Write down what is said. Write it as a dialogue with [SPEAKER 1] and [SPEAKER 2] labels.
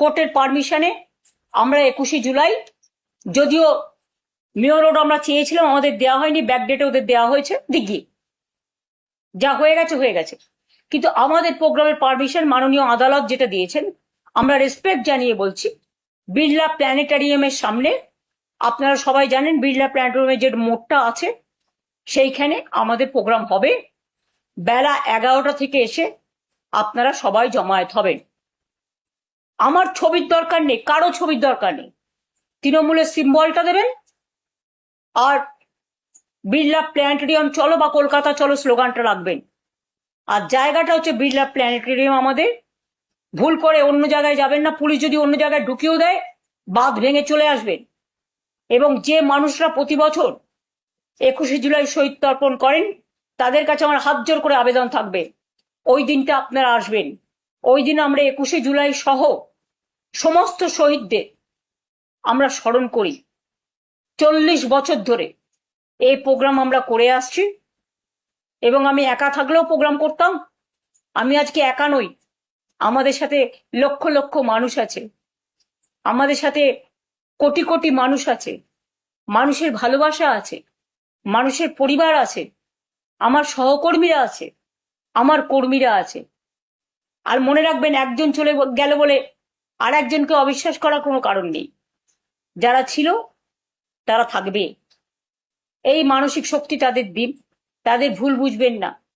[SPEAKER 1] কোর্টের পারমিশনে আমরা 21শে জুলাই, যদিও মেয়র রোড আমরা চেয়েছিলাম, আমাদের দেওয়া হয়নি, ব্যাকডেটে ওদের দেওয়া হয়েছে, দিঘি যা হয়ে গেছে হয়ে গেছে, কিন্তু আমাদের প্রোগ্রামের পারমিশন মাননীয় আদালত যেটা দিয়েছেন, আমরা রেসপেক্ট জানিয়ে বলছি, বিড়লা প্ল্যানেটারিয়ামের সামনে, আপনারা সবাই জানেন বিড়লা প্ল্যানেটারিয়ামের যে মোড়টা আছে সেইখানে আমাদের প্রোগ্রাম হবে। বেলা 11টা থেকে এসে আপনারা সবাই জমায়েত হবেন। আমার ছবির দরকার নেই, কারো ছবির দরকার নেই, তৃণমূলের সিম্বলটা দেবেন আর বিড়লা প্ল্যানেটেরিয়াম চলো বা কলকাতা চলো স্লোগানটা রাখবেন। আর জায়গাটা হচ্ছে বিড়লা প্ল্যানেটেরিয়াম। আমাদের ভুল করে অন্য জায়গায় যাবেন না, পুলিশ যদি অন্য জায়গায় ঢুকিয়েও দেয় বাঁধ ভেঙে চলে আসবেন। এবং যে মানুষরা প্রতি বছর 21শে জুলাই শহীদ তর্পণ করেন তাদের কাছে আমার হাত জোর করে আবেদন থাকবে, ওই দিনটা আপনারা আসবেন। ওই দিন আমরা 21শে জুলাই সহ সমস্ত শহীদদের আমরা স্মরণ করি। 40 বছর ধরে এই প্রোগ্রাম আমরা করে আসছি এবং আমি একা থাকলেও প্রোগ্রাম করতাম। আমি আজকে একা নই, আমাদের সাথে লক্ষ লক্ষ মানুষ আছে, আমাদের সাথে কোটি কোটি মানুষ আছে, মানুষের ভালোবাসা আছে, মানুষের পরিবার আছে, আমার সহকর্মীরা আছে, আমার কর্মীরা আছে। আর মনে রাখবেন, একজন চলে গেল বলে আর একজনকে অবিশ্বাস করার কোনো কারণ নেই। যারা ছিল তারা থাকবে, এই মানসিক শক্তি তাদের দিন, তাদের ভুল বুঝবেন না।